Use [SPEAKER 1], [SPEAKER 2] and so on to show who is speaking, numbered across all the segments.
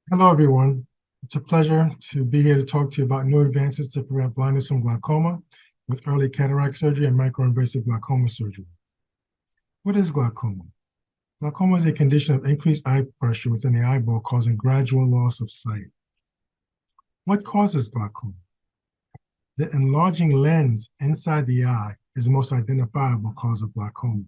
[SPEAKER 1] Hello, everyone. It's a pleasure to be here to talk to you about new advances to prevent blindness from glaucoma with early cataract surgery and microinvasive glaucoma surgery. What is glaucoma? Glaucoma is a condition of increased eye pressure within the eyeball causing gradual loss of sight. What causes glaucoma? The enlarging lens inside the eye is the most identifiable cause of glaucoma.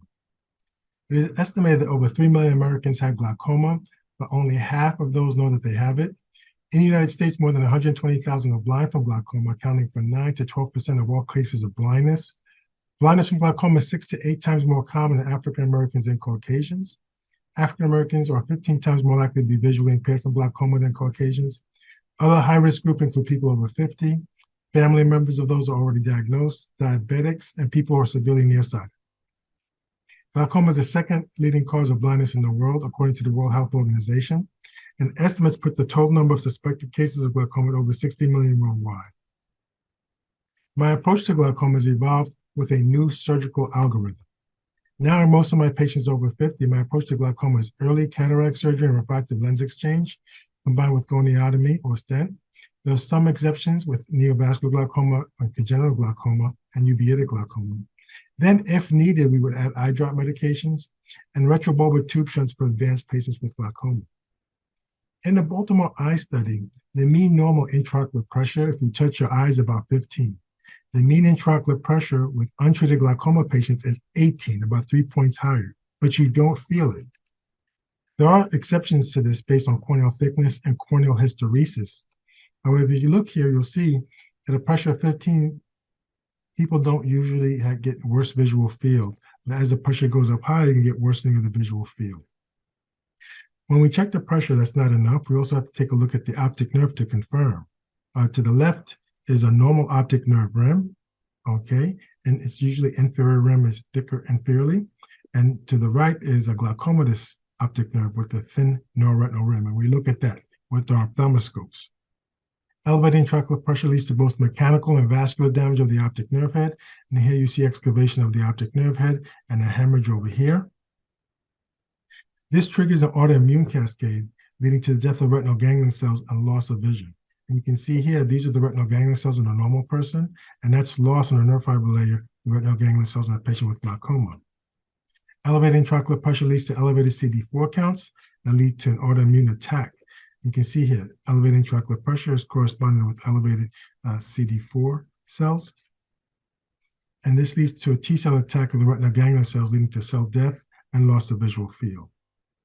[SPEAKER 1] It is estimated that over 3 million Americans have glaucoma, but only half of those know that they have it. In the United States, more than 120,000 are blind from glaucoma, accounting for 9 to 12% of all cases of blindness. Blindness from glaucoma is 6 to 8 times more common in African Americans than Caucasians. African Americans are 15 times more likely to be visually impaired from glaucoma than Caucasians. Other high-risk groups include people over 50, family members of those who are already diagnosed, diabetics, and people who are severely nearsighted. Glaucoma is the second leading cause of blindness in the world, according to the World Health Organization, and estimates put the total number of suspected cases of glaucoma at over 60 million worldwide. My approach to glaucoma has evolved with a new surgical algorithm. Now, in most of my patients over 50, my approach to glaucoma is early cataract surgery and refractive lens exchange, combined with goniotomy or stent. There are some exceptions with neovascular glaucoma, or congenital glaucoma, and uveitic glaucoma. Then, if needed, we would add eye drop medications and retrobulbar tube shunts for advanced patients with glaucoma. In the Baltimore eye study, the mean normal intraocular pressure, if you touch your eye, is about 15. The mean intraocular pressure with untreated glaucoma patients is 18, about 3 points higher, but you don't feel it. There are exceptions to this based on corneal thickness and corneal hysteresis. However, if you look here, you'll see at a pressure of 15, people don't usually get worse visual field. But as the pressure goes up higher, you can get worsening of the visual field. When we check the pressure, that's not enough. We also have to take a look at the optic nerve to confirm. To the left is a normal optic nerve rim, okay? And it's usually inferior rim is thicker inferiorly. And to the right is a glaucomatous optic nerve with a thin neuroretinal rim. And we look at that with our ophthalmoscopes. Elevating intraocular pressure leads to both mechanical and vascular damage of the optic nerve head. And here you see excavation of the optic nerve head and a hemorrhage over here. This triggers an autoimmune cascade, leading to the death of retinal ganglion cells and loss of vision. And you can see here, these are the retinal ganglion cells in a normal person, and that's lost on the nerve fiber layer, the retinal ganglion cells in a patient with glaucoma. Elevated intraocular pressure leads to elevated CD4 counts that lead to an autoimmune attack. You can see here, elevated intraocular pressure is corresponding with elevated CD4 cells. And this leads to a T-cell attack of the retinal ganglion cells, leading to cell death and loss of visual field.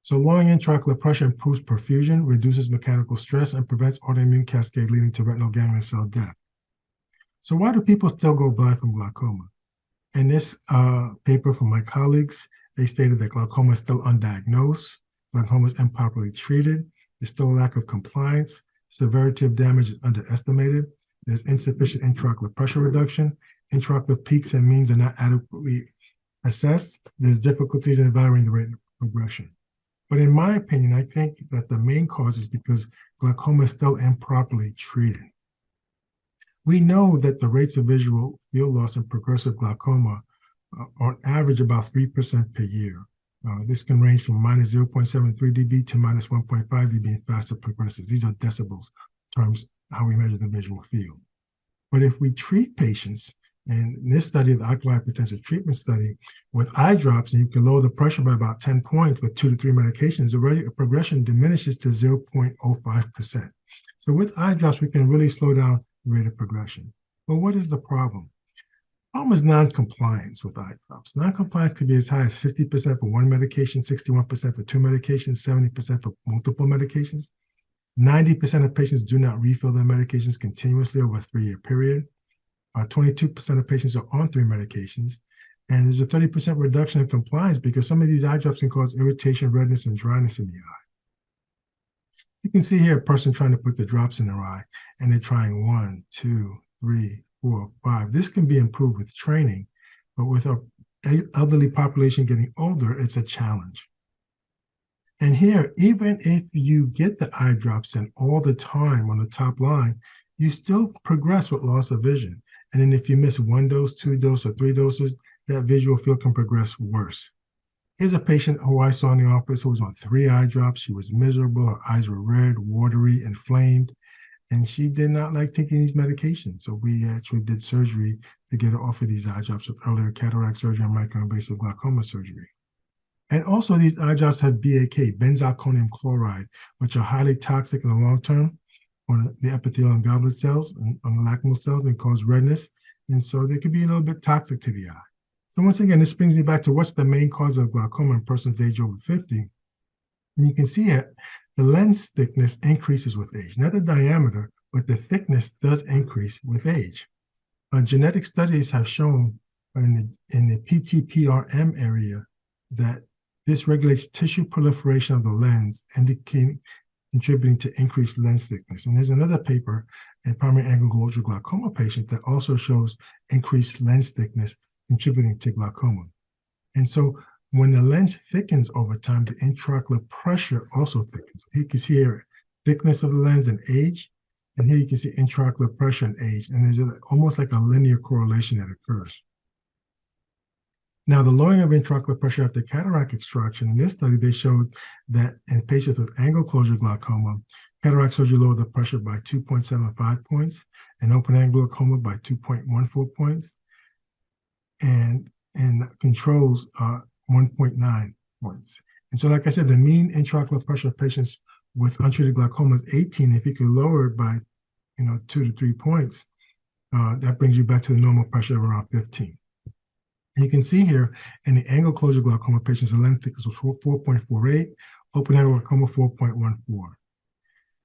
[SPEAKER 1] So lowering intraocular pressure improves perfusion, reduces mechanical stress, and prevents autoimmune cascade leading to retinal ganglion cell death. So why do people still go blind from glaucoma? In this paper from my colleagues, they stated that glaucoma is still undiagnosed, glaucoma is improperly treated, there's still a lack of compliance, severity of damage is underestimated, there's insufficient intraocular pressure reduction, intraocular peaks and means are not adequately assessed, there's difficulties in evaluating the rate of progression. But in my opinion, I think that the main cause is because glaucoma is still improperly treated. We know that the rates of visual field loss in progressive glaucoma are on average about 3% per year. This can range from minus 0.73 dB to minus 1.5 dB in faster progressives. These are decibels in terms of how we measure the visual field. But if we treat patients, and in this study, the ocular hypertensive treatment study, with eye drops, and you can lower the pressure by about 10 points with 2 to 3 medications, the rate of progression diminishes to 0.05%. So with eye drops, we can really slow down the rate of progression. But what is the problem? The problem is non-compliance with eye drops. Non-compliance could be as high as 50% for one medication, 61% for two medications, 70% for multiple medications. 90% of patients do not refill their medications continuously over a 3-year period. 22% of patients are on 3 medications, and there's a 30% reduction in compliance because some of these eye drops can cause irritation, redness, and dryness in the eye. You can see here a person trying to put the drops in their eye, and they're trying 1, 2, 3, 4, 5. This can be improved with training, but with our elderly population getting older, it's a challenge. And here, even if you get the eye drops in all the time on the top line, you still progress with loss of vision. And then if you miss 1 dose, 2 doses, or 3 doses, that visual field can progress worse. Here's a patient who I saw in the office who was on 3 eye drops. She was miserable. Her eyes were red, watery, inflamed, and she did not like taking these medications. So we actually did surgery to get her off of these eye drops with earlier cataract surgery and microinvasive glaucoma surgery. And also these eye drops have BAK, benzalkonium chloride, which are highly toxic in the long term on the epithelial and goblet cells, and on the lacrimal cells, and cause redness. And so they can be a little bit toxic to the eye. So once again, this brings me back to what's the main cause of glaucoma in persons age over 50. And you can see it, the lens thickness increases with age, not the diameter, but the thickness does increase with age. Genetic studies have shown in the PTPRM area that this regulates tissue proliferation of the lens, contributing to increased lens thickness. And there's another paper in primary angular glaucoma patients that also shows increased lens thickness contributing to glaucoma. And so when the lens thickens over time, the intraocular pressure also thickens. You can see here thickness of the lens and age, and here you can see intraocular pressure and age, and there's almost like a linear correlation that occurs. Now, the lowering of intraocular pressure after cataract extraction, in this study, they showed that in patients with angle closure glaucoma, cataract surgery lowered the pressure by 2.75 points, and open angle glaucoma by 2.14 points, and in controls 1.9 points. And so, like I said, the mean intraocular pressure of patients with untreated glaucoma is 18. If you could lower it by 2 to 3 points, that brings you back to the normal pressure of around 15. And you can see here in the angle closure glaucoma patients, the lens thickness was 4.48, open angle glaucoma 4.14.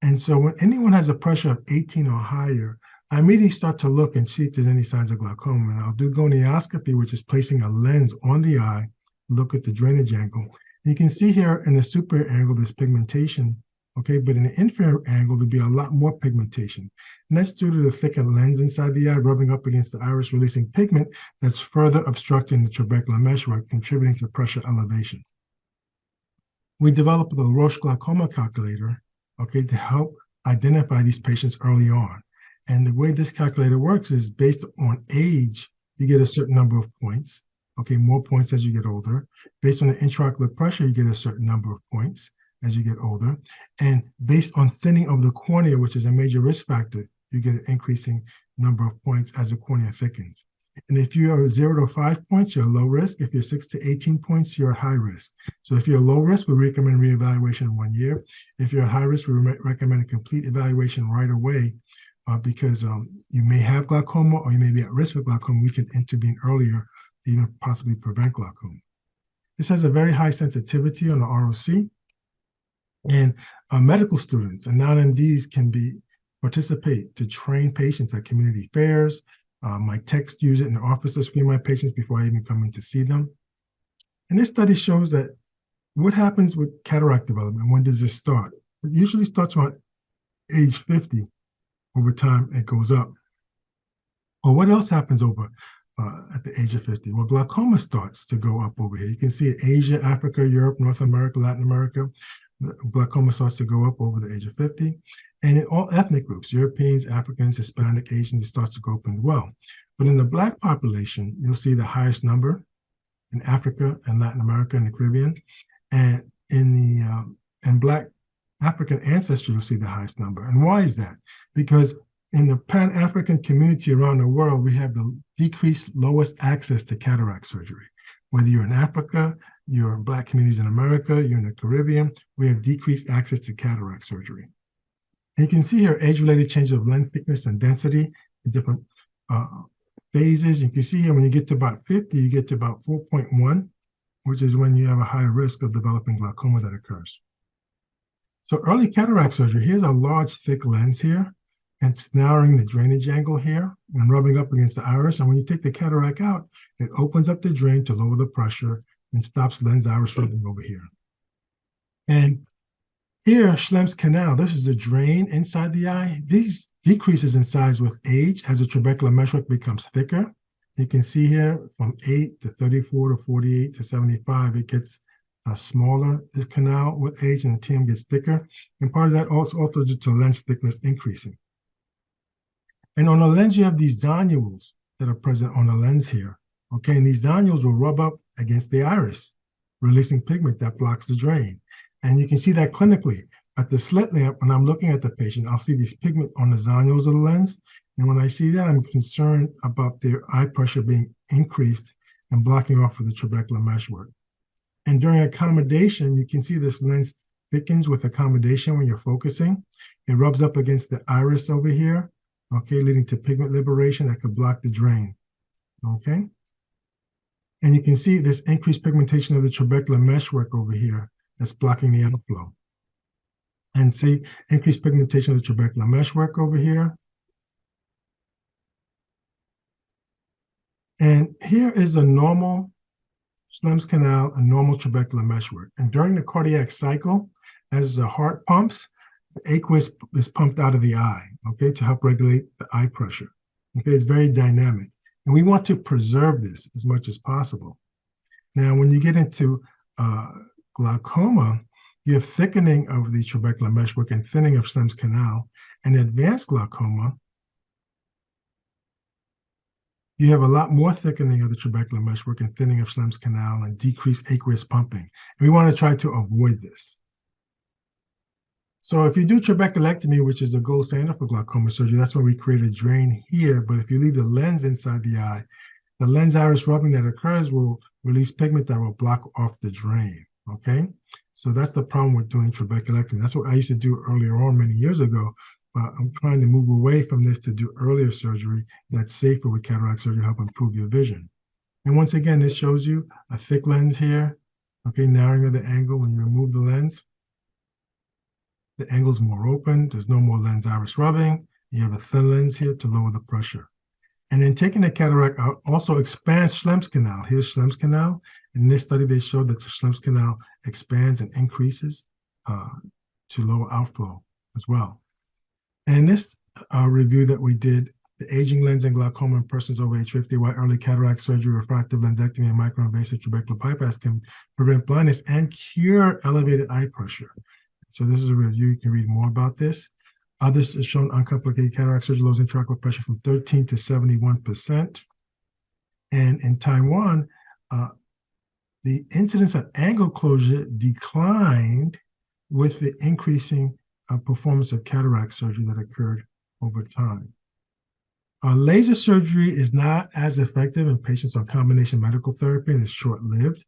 [SPEAKER 1] And so when anyone has a pressure of 18 or higher, I immediately start to look and see if there's any signs of glaucoma. And I'll do gonioscopy, which is placing a lens on the eye, look at the drainage angle. And you can see here in the superior angle, there's pigmentation, okay? But in the inferior angle, there'll be a lot more pigmentation. And that's due to the thickened lens inside the eye rubbing up against the iris, releasing pigment that's further obstructing the trabecular meshwork, contributing to pressure elevation. We developed the Laroche glaucoma calculator, okay, to help identify these patients early on. And the way this calculator works is based on age, you get a certain number of points, okay, more points as you get older. Based on the intraocular pressure, you get a certain number of points as you get older. And based on thinning of the cornea, which is a major risk factor, you get an increasing number of points as the cornea thickens. And if you are 0 to 5 points, you're low risk. If you're 6 to 18 points, you're high risk. So if you're low risk, we recommend reevaluation in 1 year. If you're high risk, we recommend a complete evaluation right away because you may have glaucoma or you may be at risk with glaucoma. We can intervene earlier to even possibly prevent glaucoma. This has a very high sensitivity on the ROC. And medical students and non-MDs can participate to train patients at community fairs. My techs use it in the office to screen my patients before I even come in to see them. And this study shows that what happens with cataract development, when does this start? It usually starts around age 50. Over time, it goes up. Well, what else happens at the age of 50? Well, glaucoma starts to go up over here. You can see it, Asia, Africa, Europe, North America, Latin America. Glaucoma starts to go up over the age of 50. And in all ethnic groups, Europeans, Africans, Hispanic, Asians, it starts to go up as well. But in the Black population, you'll see the highest number in Africa and Latin America and the Caribbean. And in Black African ancestry, you'll see the highest number. And why is that? Because in the Pan-African community around the world, we have the decreased lowest access to cataract surgery. Whether you're in Africa, you're in Black communities in America, you're in the Caribbean, we have decreased access to cataract surgery. And you can see here age-related changes of lens thickness and density in different phases. You can see here when you get to about 50, you get to about 4.1, which is when you have a high risk of developing glaucoma that occurs. So early cataract surgery, here's a large, thick lens here, and it's narrowing the drainage angle here and rubbing up against the iris. And when you take the cataract out, it opens up the drain to lower the pressure and stops lens iris rubbing over here. And here, Schlemm's canal, this is a drain inside the eye. These decreases in size with age as the trabecular meshwork becomes thicker. You can see here from 8 to 34 to 48 to 75, it gets smaller, this canal with age, and the TM gets thicker. And part of that also due to lens thickness increasing. And on the lens, you have these zonules that are present on the lens here. Okay, and these zonules will rub up against the iris. releasing pigment that blocks the drain. And you can see that clinically. At the slit lamp, when I'm looking at the patient, I'll see this pigment on the zonules of the lens. And when I see that, I'm concerned about their eye pressure being increased and blocking off of the trabecular meshwork. And during accommodation, you can see this lens thickens with accommodation when you're focusing. It rubs up against the iris over here, okay, leading to pigment liberation that could block the drain, okay? And you can see this increased pigmentation of the trabecular meshwork over here that's blocking the outflow. And see increased pigmentation of the trabecular meshwork over here. And here is a normal Schlemm's canal, a normal trabecular meshwork. And during the cardiac cycle, as the heart pumps, the aqueous is pumped out of the eye, okay, to help regulate the eye pressure. Okay, it's very dynamic. And we want to preserve this as much as possible. Now, when you get into glaucoma, you have thickening of the trabecular meshwork and thinning of Schlemm's canal. And advanced glaucoma, you have a lot more thickening of the trabecular meshwork and thinning of Schlemm's canal and decreased aqueous pumping. And we want to try to avoid this. So if you do trabeculectomy, which is the gold standard for glaucoma surgery, that's when we create a drain here. But if you leave the lens inside the eye, the lens iris rubbing that occurs will release pigment that will block off the drain, okay? So that's the problem with doing trabeculectomy. That's what I used to do earlier on many years ago. I'm trying to move away from this to do earlier surgery that's safer with cataract surgery to help improve your vision. And once again, this shows you a thick lens here, okay, narrowing of the angle when you remove the lens. The angle's more open, there's no more lens iris rubbing. You have a thin lens here to lower the pressure. And then taking the cataract out also expands Schlemm's canal. Here's Schlemm's canal. In this study, they showed that the Schlemm's canal expands and increases to lower outflow as well. And in this review that we did, the aging lens and glaucoma in persons over age 50, why early cataract surgery, refractive lensectomy, and microinvasive trabecular bypass can prevent blindness and cure elevated eye pressure. So this is a review. You can read more about this. Others have shown uncomplicated cataract surgery lowers intraocular pressure from 13 to 71%. And in Taiwan, the incidence of angle closure declined with the increasing performance of cataract surgery that occurred over time. Laser surgery is not as effective in patients on combination medical therapy and is short-lived.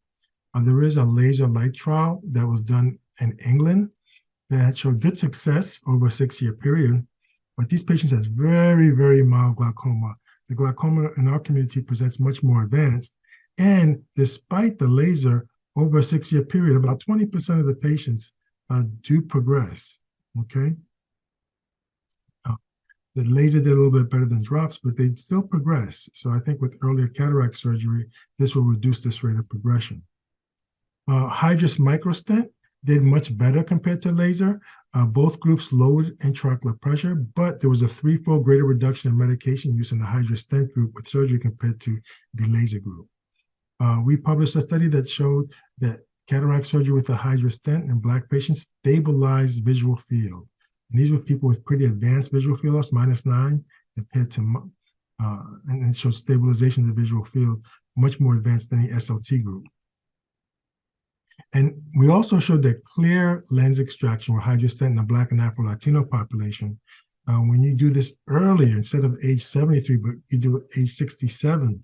[SPEAKER 1] There is a laser light trial that was done in England that showed good success over a 6-year period, but these patients have very, very mild glaucoma. The glaucoma in our community presents much more advanced, and despite the laser, over a 6-year period, about 20% of the patients do progress, okay? The laser did a little bit better than drops, but they still progress. So I think with earlier cataract surgery, this will reduce this rate of progression. Hydrus microstent did much better compared to laser. Both groups lowered intraocular pressure, but there was a 3-fold greater reduction in medication use in the Hydrus stent group with surgery compared to the laser group. We published a study that showed that cataract surgery with a Hydrus stent in Black patients stabilized visual field. And these were people with pretty advanced visual field loss, -9, compared to, and it showed stabilization of the visual field, much more advanced than the SLT group. And we also showed that clear lens extraction with Hydrus stent in the Black and Afro-Latino population, when you do this earlier, instead of age 73, but you do it age 67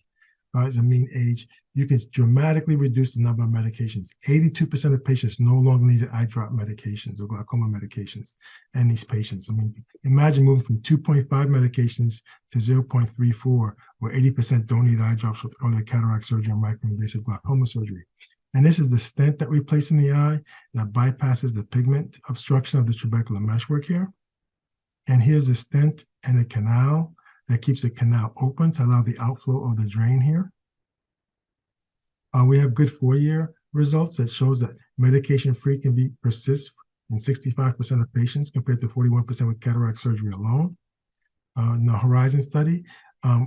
[SPEAKER 1] as a mean age, you can dramatically reduce the number of medications. 82% of patients no longer needed eye drop medications or glaucoma medications in these patients. I mean, imagine moving from 2.5 medications to 0.34, where 80% don't need eye drops with earlier cataract surgery and microinvasive glaucoma surgery. And this is the stent that we place in the eye that bypasses the pigment obstruction of the trabecular meshwork here. And here's a stent and a canal that keeps the canal open to allow the outflow of the drain here. We have good 4-year results that shows that medication-free can persist in 65% of patients compared to 41% with cataract surgery alone. In the Horizon study,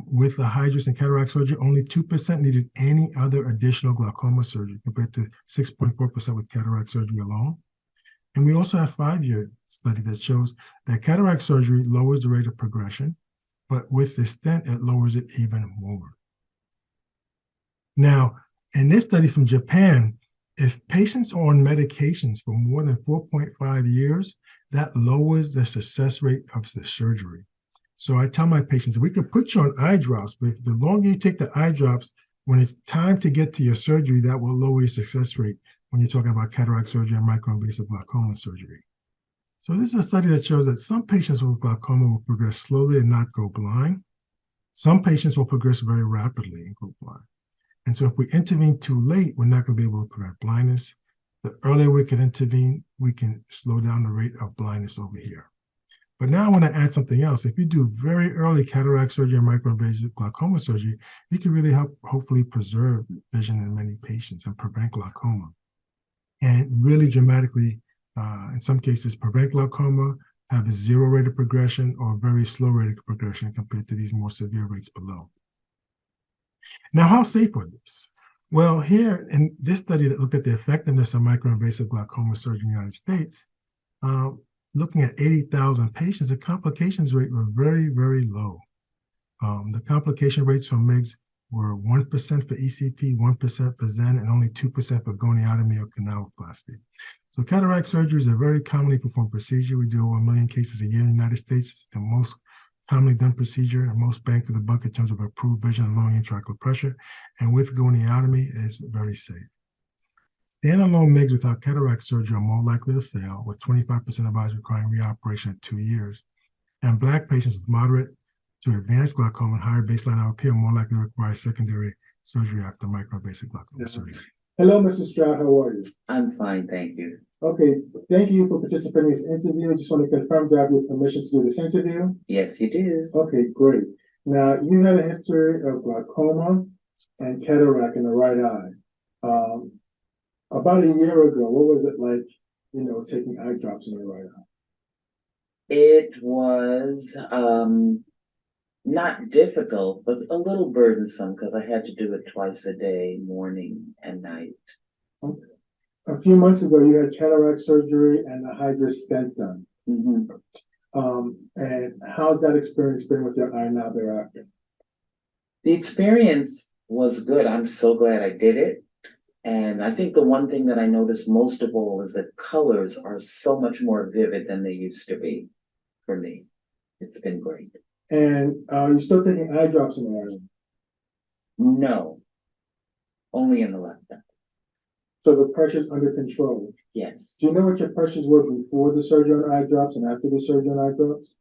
[SPEAKER 1] with the Hydrus and cataract surgery, only 2% needed any other additional glaucoma surgery compared to 6.4% with cataract surgery alone. And we also have a 5-year study that shows that cataract surgery lowers the rate of progression, but with the stent, it lowers it even more. Now, in this study from Japan, If patients are on medications for more than 4.5 years, that lowers the success rate of the surgery. So I tell my patients, we can put you on eye drops, but if the longer you take the eye drops, when it's time to get to your surgery, that will lower your success rate when you're talking about cataract surgery and microinvasive glaucoma surgery. So this is a study that shows that some patients with glaucoma will progress slowly and not go blind. Some patients will progress very rapidly and go blind. And so if we intervene too late, we're not going to be able to prevent blindness. The earlier we can intervene, we can slow down the rate of blindness over here. But now I want to add something else. If you do very early cataract surgery and microinvasive glaucoma surgery, you can really help hopefully preserve vision in many patients and prevent glaucoma. And really dramatically, in some cases, prevent glaucoma, have a zero rate of progression or a very slow rate of progression compared to these more severe rates below. Now, how safe was this? Well, here in this study that looked at the effectiveness of microinvasive glaucoma surgery in the United States, looking at 80,000 patients, the complications rate were very, very low. The complication rates from MIGS were 1% for ECP, 1% for Zen, and only 2% for goniotomy or canaloplasty. So cataract surgery is a very commonly performed procedure. We do over 1 million cases a year in the United States. It's the most commonly done procedure and most bang for the buck in terms of improved vision and lowering intraocular pressure. And with goniotomy, it's very safe. Standalone MIGS without cataract surgery are more likely to fail, with 25% of eyes requiring reoperation at 2 years. And Black patients with moderate to advanced glaucoma and higher baseline IOP are more likely to require secondary surgery after microinvasive glaucoma surgery.
[SPEAKER 2] Hello, Mr. Stroud. How are you?
[SPEAKER 3] I'm fine, thank you.
[SPEAKER 2] Okay, thank you for participating in this interview. Just want to confirm that I have your permission to do this interview.
[SPEAKER 3] Yes, you do.
[SPEAKER 2] Okay, great. Now, you had a history of glaucoma and cataract in the right eye. About a year ago, what was it like, taking eye drops in your right eye?
[SPEAKER 3] It was not difficult, but a little burdensome because I had to do it twice a day, morning and night.
[SPEAKER 2] Okay. A few months ago, you had cataract surgery and a hydrous stent done.
[SPEAKER 3] Mm-hmm.
[SPEAKER 2] And how's that experience been with your eye now thereafter?
[SPEAKER 3] The experience was good. I'm so glad I did it. And I think the one thing that I noticed most of all is that colors are so much more vivid than they used to be for me. It's been great.
[SPEAKER 2] And you're still taking eye drops in the right eye?
[SPEAKER 3] No, only in the left eye.
[SPEAKER 2] So the pressure's under control?
[SPEAKER 3] Yes.
[SPEAKER 2] Do you know what your pressures were before the surgery on eye drops and after the surgery on eye drops?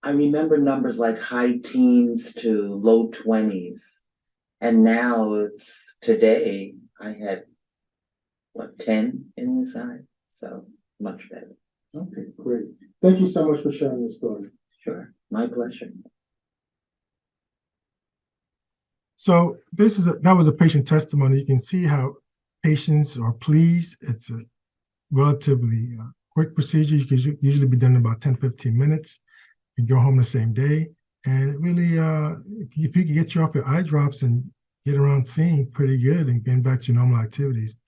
[SPEAKER 3] I remember numbers like high teens to low 20s. And now today I had, 10 in this eye? So much better.
[SPEAKER 2] Okay, great. Thank you so much for sharing your story.
[SPEAKER 3] Sure, my pleasure.
[SPEAKER 1] So that was a patient testimony. You can see how patients are pleased. It's a relatively quick procedure. You can usually be done in about 10, 15 minutes. You go home the same day. And it really, if you can get you off your eye drops and get around seeing pretty good and getting back to your normal activities,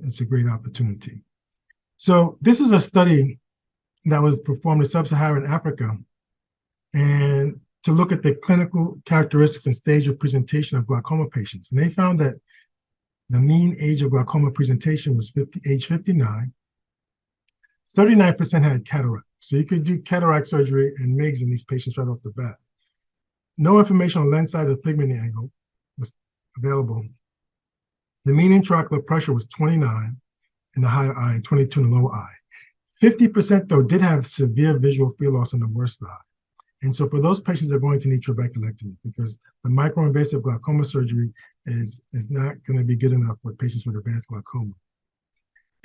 [SPEAKER 1] it's a great opportunity. So this is a study that was performed in sub-Saharan Africa, and to look at the clinical characteristics and stage of presentation of glaucoma patients. And they found that the mean age of glaucoma presentation was age 59. 39% had cataract. So you could do cataract surgery and MIGS in these patients right off the bat. No information on lens size or pigment angle was available. The mean intraocular pressure was 29 in the higher eye and 22 in the lower eye. 50% though did have severe visual field loss in the worst eye. And so for those patients, they're going to need trabeculectomy because the microinvasive glaucoma surgery is not going to be good enough for patients with advanced glaucoma.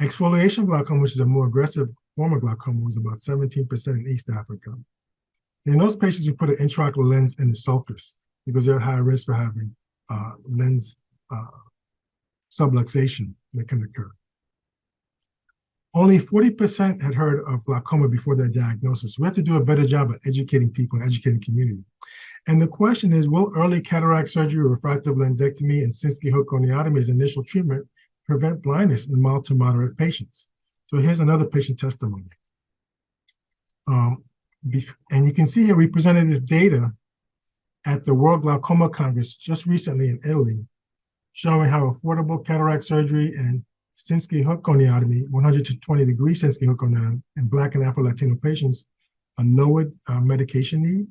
[SPEAKER 1] Exfoliation glaucoma, which is a more aggressive form of glaucoma, was about 17% in East Africa. And in those patients, we put an intraocular lens in the sulcus because they're at higher risk for having lens subluxation that can occur. Only 40% had heard of glaucoma before their diagnosis. We have to do a better job of educating people and educating the community. And the question is, will early cataract surgery, refractive lensectomy, and Sinskey hook goniotomy as initial treatment prevent blindness in mild to moderate patients? So here's another patient testimony. And you can see here, we presented this data at the World Glaucoma Congress just recently in Italy, showing how affordable cataract surgery and Sinski hook goniotomy, 120-degree Sinski hook goniotomy in Black and Afro-Latino patients, lowered medication need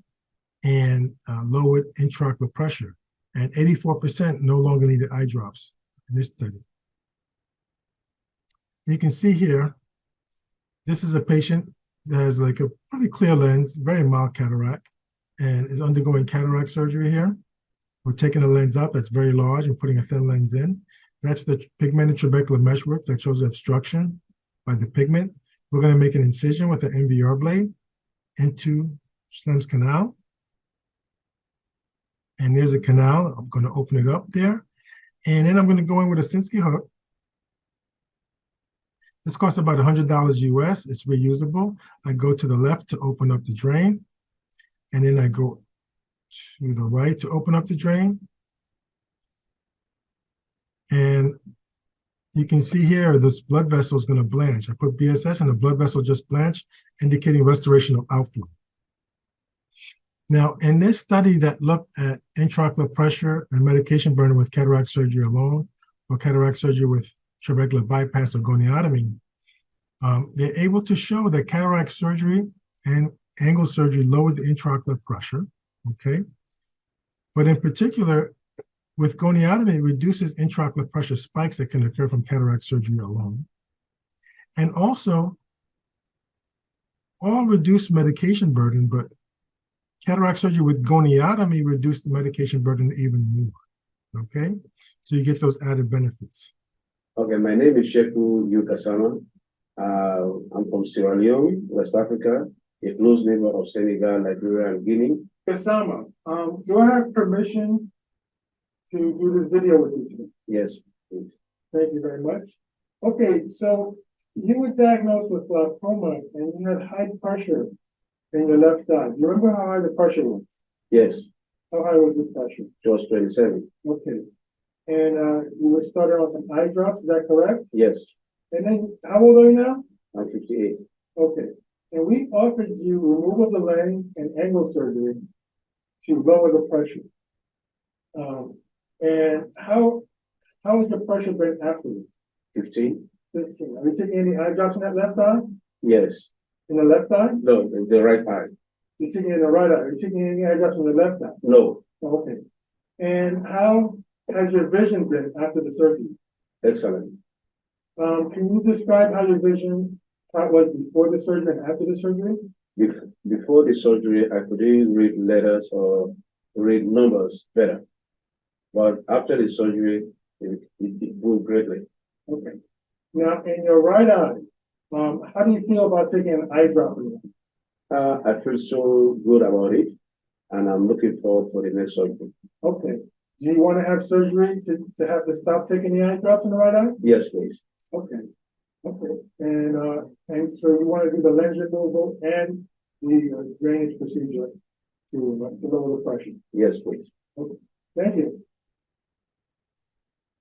[SPEAKER 1] and lowered intraocular pressure. And 84% no longer needed eye drops in this study. You can see here, this is a patient that has like a pretty clear lens, very mild cataract, and is undergoing cataract surgery here. We're taking the lens out that's very large and putting a thin lens in. That's the pigmented trabecular meshwork that shows obstruction by the pigment. We're going to make an incision with an MVR blade into Schlem's canal. And there's a canal. I'm going to open it up there. And then I'm going to go in with a Sinski hook. This costs about $100 US. It's reusable. I go to the left to open up the drain. And then I go to the right to open up the drain. And you can see here, this blood vessel is going to blanch. I put BSS and the blood vessel just blanched, indicating restoration of outflow. Now, in this study that looked at intraocular pressure and medication burden with cataract surgery alone, or cataract surgery with trabecular bypass or goniotomy, they're able to show that cataract surgery and angle surgery lowered the intraocular pressure, okay? But in particular, with goniotomy, it reduces intraocular pressure spikes that can occur from cataract surgery alone. And also, all reduce medication burden, but cataract surgery with goniotomy reduced the medication burden even more, okay? So you get those added benefits.
[SPEAKER 4] Okay, my name is Sheku Yukasama. I'm from Sierra Leone, West Africa, a close neighbor of Senegal, Nigeria, and Guinea.
[SPEAKER 2] Kasama, do I have permission to do this video with you today?
[SPEAKER 4] Yes, please.
[SPEAKER 2] Thank you very much. Okay, so you were diagnosed with glaucoma and you had high pressure in your left eye. Do you remember how high the pressure was?
[SPEAKER 4] Yes,
[SPEAKER 2] How high was the pressure?
[SPEAKER 4] it was 27.
[SPEAKER 2] Okay. And you were started on some eye drops, is that correct?
[SPEAKER 4] Yes,
[SPEAKER 2] And then, how old are you now?
[SPEAKER 4] I'm 58.
[SPEAKER 2] Okay. And we offered you removal of the lens and angle surgery to lower the pressure. And how has the pressure been afterwards?
[SPEAKER 4] 15?
[SPEAKER 2] 15. Are you taking any eye drops in that left eye?
[SPEAKER 4] Yes.
[SPEAKER 2] In the left eye?
[SPEAKER 4] No, the right eye.
[SPEAKER 2] You're taking it in the right eye. Are you taking any eye drops in the left eye?
[SPEAKER 4] No,
[SPEAKER 2] Okay. And how has your vision been after the surgery?
[SPEAKER 4] excellent.
[SPEAKER 2] Can you describe how your vision was before the surgery and after the surgery?
[SPEAKER 4] Before the surgery, I couldn't read letters or read numbers better. But after the surgery, it grew greatly.
[SPEAKER 2] Okay. Now, in your right eye, how do you feel about taking an eye drop in it?
[SPEAKER 4] I feel so good about it, and I'm looking forward for the next surgery.
[SPEAKER 2] Okay. Do you want to have surgery to have to stop taking the eye drops in the right eye?
[SPEAKER 4] Yes, please.
[SPEAKER 2] Okay. Okay. And so you want to do the lens removal and the drainage procedure to lower the pressure?
[SPEAKER 4] Yes, please.
[SPEAKER 2] Okay. Thank you.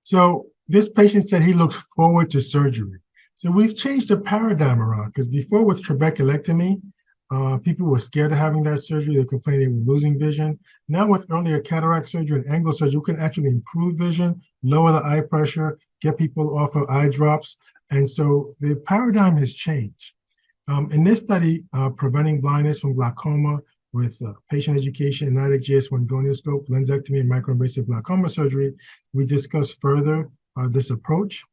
[SPEAKER 1] So this patient said he looks forward to surgery. So we've changed the paradigm around, because before with trabeculectomy, people were scared of having that surgery. They complained they were losing vision. Now with earlier cataract surgery and angle surgery, we can actually improve vision, lower the eye pressure, get people off of eye drops. And so the paradigm has changed. In this study, preventing blindness from glaucoma with patient education, NIDIC GS1 gonioscope, lensectomy, and microinvasive glaucoma surgery, we discussed further this approach.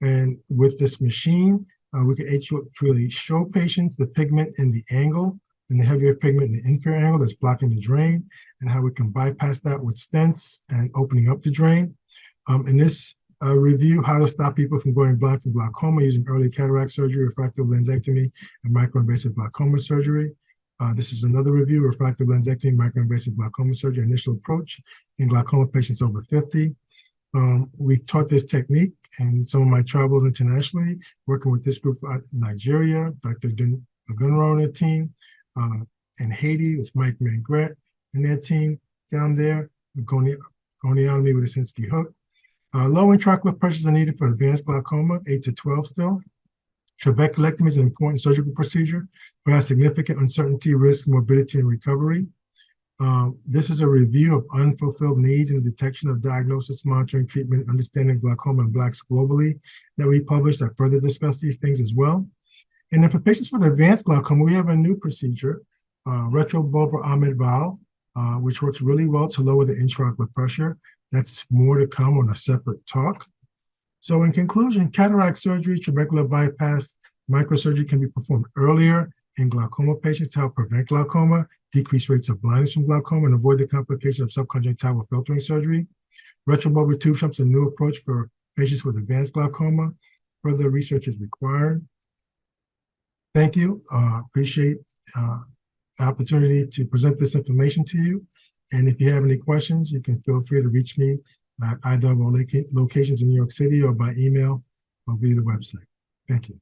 [SPEAKER 1] And with this machine, we can actually show patients the pigment in the angle and the heavier pigment in the inferior angle that's blocking the drain, and how we can bypass that with stents and opening up the drain. In this review, how to stop people from going blind from glaucoma using early cataract surgery, refractive lensectomy, and microinvasive glaucoma surgery. This is another review, refractive lensectomy, microinvasive glaucoma surgery, initial approach in glaucoma patients over 50. We taught this technique in some of my travels internationally, working with this group out in Nigeria, Dr. Gunro and their team, in Haiti with Mike Mangret and their team down there, goniotomy with a Sinski hook. Low intraocular pressures are needed for advanced glaucoma, 8 to 12 still. Trabeculectomy is an important surgical procedure, but has significant uncertainty, risk, morbidity, and recovery. This is a review of unfulfilled needs and detection of diagnosis, monitoring, treatment, understanding glaucoma in Blacks globally that we published that further discuss these things as well. And then for patients with advanced glaucoma, we have a new procedure, retrobulbar Ahmed valve, which works really well to lower the intraocular pressure. That's more to come on a separate talk. So in conclusion, cataract surgery, trabecular bypass, microsurgery can be performed earlier in glaucoma patients to help prevent glaucoma, decrease rates of blindness from glaucoma, and avoid the complication of subconjunctival filtering surgery. Retrobulbar tube shunt's a new approach for patients with advanced glaucoma. Further research is required. Thank you. Appreciate the opportunity to present this information to you. And if you have any questions, you can feel free to reach me at either of our locations in New York City or by email or via the website. Thank you.